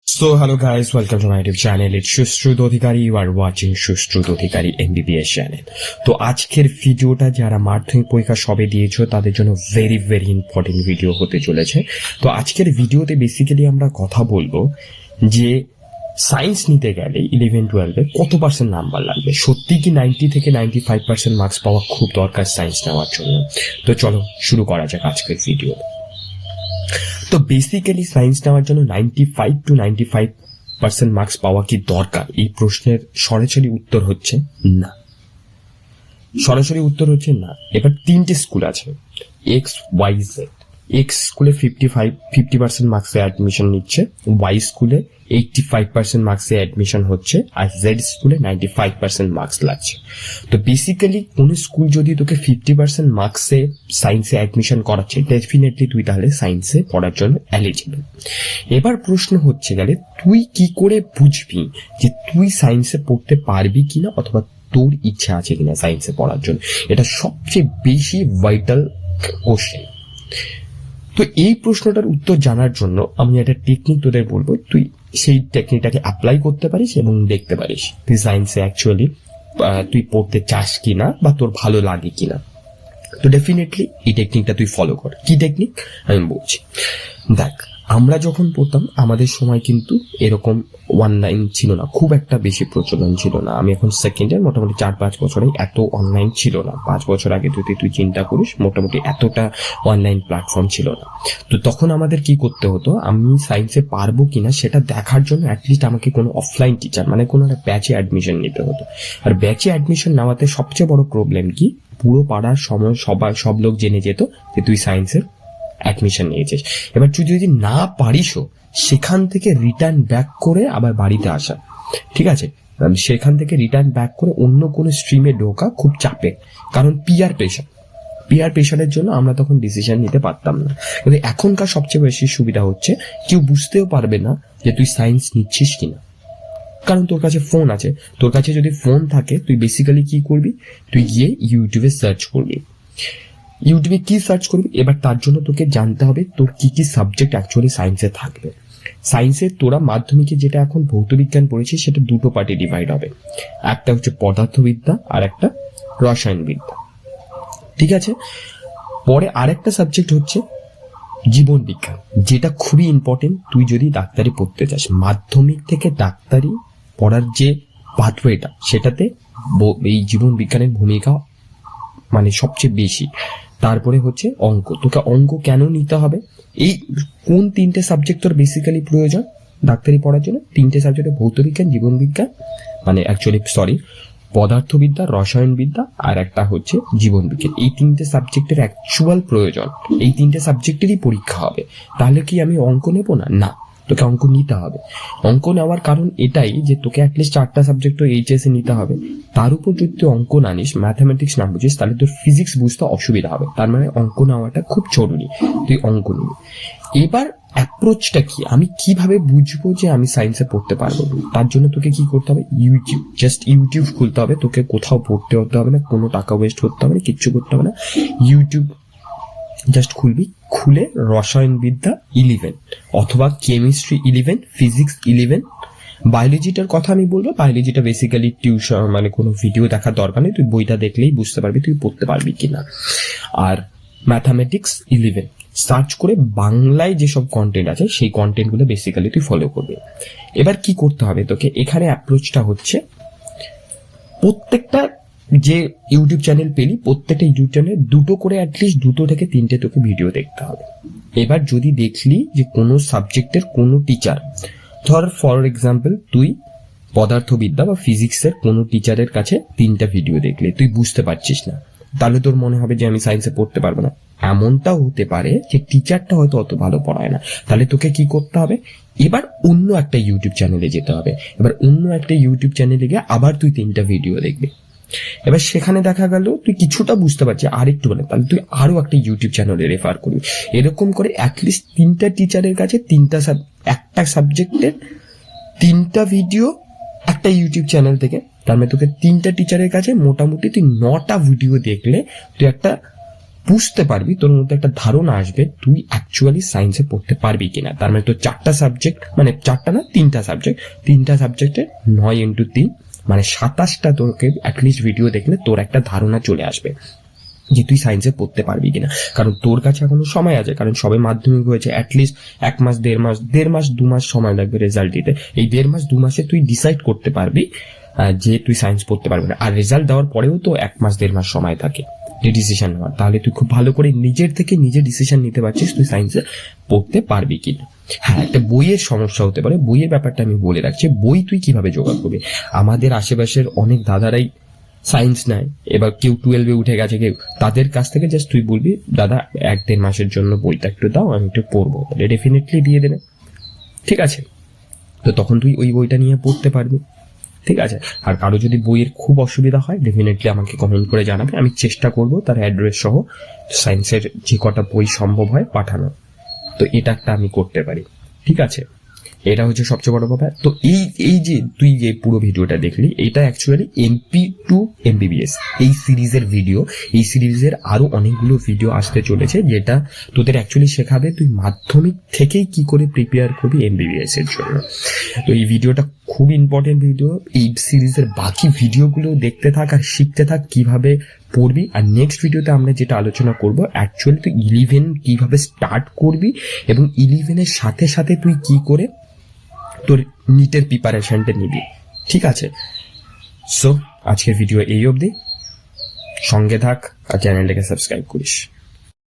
So hello guys, welcome to my YouTube channel. It's Shushrut Adhikari. You are watching Shushrut Adhikari MBBS channel. তো আজকের ভিডিওটা যারা মাধ্যমিক পরীক্ষা সবে দিয়েছো তাদের জন্য ভেরি ইম্পর্টেন্ট ভিডিও হতে চলেছে। তো আজকের ভিডিওতে বেসিক্যালি আমরা কথা বলবো যে সায়েন্স নিতে গেলে 11-12 কত পার্সেন্ট নাম্বার লাগবে, সত্যি কি 90 থেকে 95% মার্কস পাওয়া খুব দরকার সায়েন্স নেওয়ার জন্য। তো চলো শুরু করা যাক আজকের ভিডিও। তো বেসিক্যালি সায়েন্স নেওয়ার জন্য 95 to 95% মার্কস পাওয়া কি দরকার, এই প্রশ্নের সরাসরি উত্তর হচ্ছে না। এবার তিনটে স্কুল আছে, এক্স ওয়াই জেড। এক্স স্কুলে 50% মার্কসে অ্যাডমিশন নিচ্ছে, ওয়াই স্কুলে 85% মার্কসে অ্যাডমিশন হচ্ছে, আর জেড স্কুলে 95% মার্কস লাগছে। তো বেসিক্যালি কোন স্কুল যদি তোকে 50% মার্কসে সায়েন্সে অ্যাডমিশন করাচ্ছে, ডেফিনেটলি তুই তাহলে সায়েন্সে পড়ার জন্য এলিজিবল। এবার প্রশ্ন হচ্ছে গেলে তুই কি করে বুঝবি যে তুই সায়েন্সে পড়তে পারবি কিনা, অথবা তোর ইচ্ছা আছে কিনা সায়েন্সে পড়ার জন্য। এটা সবচেয়ে বেশি ভাইটাল কোশ্চেন। তো এই প্রশ্নটার উত্তর জানার জন্য আমি একটা টেকনিক তোদের বলবো, তুই সেই টেকনিকটাকে অ্যাপ্লাই করতে পারিস এবং দেখতে পারিস তুই সায়েন্সে অ্যাকচুয়ালি তুই পড়তে চাস কিনা বা তোর ভালো লাগে কিনা। তো ডেফিনেটলি এই টেকনিকটা তুই ফলো কর। কি টেকনিক আমি বলছি, দেখ আমরা যখন পড়তাম আমাদের সময় কিন্তু এরকম অনলাইন ছিল না, খুব একটা বেশি প্রচলন ছিল না। আমি এখন সেকেন্ড ইয়ার, মোটামুটি 4-5 বছরে এত অনলাইন ছিল না। 5 বছর আগে যদি তুই চিন্তা করিস, মোটামুটি এতটা অনলাইন প্ল্যাটফর্ম ছিল না। তো তখন আমাদের কি করতে হতো, আমি সায়েন্সে পারবো কিনা সেটা দেখার জন্য অ্যাটলিস্ট আমাকে কোনো অফলাইন টিচার মানে কোনো একটা ব্যাচে অ্যাডমিশন নিতে হতো। আর ব্যাচে অ্যাডমিশন নেওয়াতে সবচেয়ে বড় প্রবলেম কি, পুরো পাড়ার সময় সব লোক জেনে যেত যে তুই সায়েন্সের অ্যাডমিশন নিয়েছিস। এবার তুই যদি না পারিসও, সেখান থেকে রিটার্ন ব্যাক করে আবার বাড়িতে আসা, ঠিক আছে, সেখান থেকে রিটার্ন ব্যাক করে অন্য কোনো স্ট্রিমে ঢোকা খুব চাপে, কারণ পিয়ার প্রেশারের জন্য আমরা তখন ডিসিশন নিতে পারতাম না। কিন্তু এখনকার সবচেয়ে বেশি সুবিধা হচ্ছে কেউ বুঝতেও পারবে না যে তুই সায়েন্স নিচ্ছিস কিনা, কারণ তোর কাছে ফোন আছে। তোর কাছে যদি ফোন থাকে, তুই বেসিক্যালি কি করবি, তুই গিয়ে ইউটিউবে সার্চ করবি। ইউটিউবে কি সার্চ করবি, এবার তার জন্য তোকে জানতে হবে তোর কি কি সাবজেক্ট অ্যাকচুয়ালি সায়েন্সে থাকবে। সায়েন্সে তোরা মাধ্যমিকে যেটা এখন ভৌতবিজ্ঞান পড়েছিস সেটা দুটো পার্টে ডিভাইড হবে, একটা হচ্ছে পদার্থবিদ্যা আর একটা রসায়নবিদ্যা, ঠিক আছে। পরে আরেকটা সাবজেক্ট হচ্ছে জীবন বিজ্ঞান, যেটা খুবই ইম্পর্টেন্ট। তুই যদি ডাক্তারি পড়তে চাস, মাধ্যমিক থেকে ডাক্তারি পড়ার যে পাথওয়েটা, সেটাতে এই জীবন বিজ্ঞানের ভূমিকা মানে সবচেয়ে বেশি। তারপরে হচ্ছে অঙ্ক। তোকে অঙ্ক কেন নিতে হবে, এই কোন তিনটে সাবজেক্ট তোর বেসিক্যালি প্রয়োজন ডাক্তারি পড়ার জন্য? তিনটে সাবজেক্টে ভৌতবিজ্ঞান, জীবন বিজ্ঞান, মানে অ্যাকচুয়ালি পদার্থবিদ্যা, রসায়নবিদ্যা, আর একটা হচ্ছে জীবন বিজ্ঞান। এই তিনটে সাবজেক্টের অ্যাকচুয়াল প্রয়োজন, এই তিনটে সাবজেক্টেরই পরীক্ষা হবে। তাহলে কি আমি অঙ্ক নেব না, তোকে অঙ্ক নিতে হবে। অঙ্ক নেওয়ার কারণ এটাই যে তোকে অ্যাটলিস্ট 4টা সাবজেক্ট এইচএস এ নিতে হবে। তার উপর যদি তুই অঙ্ক না নিস, ম্যাথামেটিক্স না বুঝিস, তাহলে তোর ফিজিক্স বুঝতে অসুবিধা হবে। তার মানে অঙ্ক নেওয়াটা খুব জরুরি, তুই অঙ্ক নিবি। এবার অ্যাপ্রোচটা কি, আমি কিভাবে বুঝবো যে আমি সায়েন্সে পড়তে পারবো? তার জন্য তোকে কি করতে হবে, ইউটিউব খুলতে হবে। তোকে কোথাও পড়তে হতে হবে না, কোনো টাকা ওয়েস্ট করতে হবে না, কিচ্ছু করতে হবে না। ইউটিউব জাস্ট খুলবি, খুলে রসায়নবিদ্যা 11 অথবা কেমিস্ট্রি 11, ফিজিক্স 11, বায়োলজিটার কথা আমি বলবো। বায়োলজিটা বেসিক্যালি টিউশন মানে কোনো ভিডিও দেখার দরকার নেই, তুই বইটা দেখলেই বুঝতে পারবি তুই পড়তে পারবি কিনা। আর ম্যাথামেটিক্স 11 সার্চ করে বাংলায় যেসব কন্টেন্ট আছে সেই কন্টেন্টগুলো বেসিক্যালি তুই ফলো করবি। এবার কি করতে হবে তোকে, এখানে অ্যাপ্রোচটা হচ্ছে প্রত্যেকটা যে ইউটিউব চ্যানেল পেলি, প্রত্যেকটা ইউটিউব চ্যানেল দুটো করে অ্যাটলিস্ট 2 থেকে 3টে তোকে ভিডিও দেখতে হবে। এবার যদি দেখলি যে কোনো সাবজেক্টের কোনো টিচার, ধর ফর এক্সাম্পল তুই পদার্থবিদ্যা বা ফিজিক্সের কোনো টিচারের কাছে 3টা ভিডিও দেখলে তুই বুঝতে পারছিস না, তাহলে তোর মনে হবে যে আমি সায়েন্সে পড়তে পারবো না। এমনটাও হতে পারে যে টিচারটা হয়তো অত ভালো পড়ায় না, তাহলে তোকে কি করতে হবে, এবার অন্য একটা ইউটিউব চ্যানেলে যেতে হবে। এবার অন্য একটা ইউটিউব চ্যানেলে গিয়ে আবার তুই 3টা ভিডিও দেখবি। এবার সেখানে দেখা গেল তুই কিছুটা বুঝতে পারছিস, আরেকটু বলে, তাহলে তুই আরো একটা ইউটিউব চ্যানেলে রেফার করবি। এরকম করে অ্যাটলিস্ট 3টা টিচারের কাছে একটা সাবজেক্টের 3টা ভিডিও একটা ইউটিউব চ্যানেল থেকে, তার মানে তোকে 3টা টিচারের কাছে মোটামুটি তুই 9টা ভিডিও দেখলে তুই একটা বুঝতে পারবি, তোর মধ্যে একটা ধারণা আসবে তুই অ্যাকচুয়ালি সায়েন্সে পড়তে পারবি কিনা। তার মানে তোর 4টা সাবজেক্ট, মানে 4টা না 3টা সাবজেক্ট, 3টা সাবজেক্টে 9 × 3 মানে 27টা তোকে অ্যাটলিস্ট ভিডিও দেখলে তোর একটা ধারণা চলে আসবে যে তুই সায়েন্সে পড়তে পারবি কিনা। কারণ তোর কাছে এখনো সময় আছে, কারণ সবে মাধ্যমিক হয়েছে, অ্যাটলিস্ট 1 মাস 1.5 মাস 2 মাস সময় লাগবে রেজাল্ট দিতে। এই 1.5 মাস 2 মাসে তুই ডিসাইড করতে পারবি যে তুই সায়েন্স পড়তে পারবি না। আর রেজাল্ট দেওয়ার পরেও তো 1 মাস 1.5 মাস সময় থাকে ডিসিশন নেওয়ার। তাহলে তুই খুব ভালো করে নিজের থেকে নিজে ডিসিশন নিতে পারছিস তুই সায়েন্সে পড়তে পারবি কিনা। হ্যাঁ, একটা বইয়ের সমস্যা হতে পারে, বইয়ের ব্যাপারটা আমি বলে রাখছি। বই তুই কিভাবে জোগাড় করবি? আমাদের আশেপাশের অনেক দাদারাই সায়েন্স নেয়, এবার কেউ 12-এ উঠে গেছে, কেউ, তাদের কাছ থেকে জাস্ট তুই বলবি দাদা 1-1.5 মাসের জন্য বইটা একটু দাও, আমি একটু পড়বো, ডেফিনেটলি দিয়ে দেবে। ঠিক আছে, তো তখন তুই ওই বইটা নিয়ে পড়তে পারবি। ঠিক আছে, আর কারো যদি বইয়ের খুব অসুবিধা হয় ডেফিনেটলি আমাকে কমেন্ট করে জানাবে, আমি চেষ্টা করব তার অ্যাড্রেস সহ সায়েন্সের যে কটা বই সম্ভব হয় পাঠানো। তো এটা একটা আমি করতে পারি। ঠিক আছে, এটা হচ্ছে সবচেয়ে বড় ব্যাপার। তো এই যে তুই যে পুরো ভিডিওটা দেখলি, এটা অ্যাকচুয়ালি MP-MBBS এই সিরিজের ভিডিও। এই সিরিজের আরো অনেকগুলো ভিডিও আসতে চলেছে, যেটা তোদের অ্যাকচুয়ালি শেখাবে তুই মাধ্যমিক থেকেই কি করে প্রিপেয়ার করবি MBBS এর জন্য। তো এই ভিডিওটা খুব ইম্পর্টেন্ট ভিডিও। এই সিরিজের বাকি ভিডিওগুলো দেখতে থাক আর শিখতে থাক কিভাবে পড়বি। আর নেক্সট ভিডিওতে আমরা যেটা আলোচনা করবো, অ্যাকচুয়ালি তুই 11 কিভাবে স্টার্ট করবি এবং 11-এর সাথে সাথে তুই কি করে তোর নিটের প্রিপারেশনটা নিবি। ঠিক আছে, সো আজকের ভিডিও এই অবধি। সঙ্গে থাক আর চ্যানেলটাকে সাবস্ক্রাইব করিস।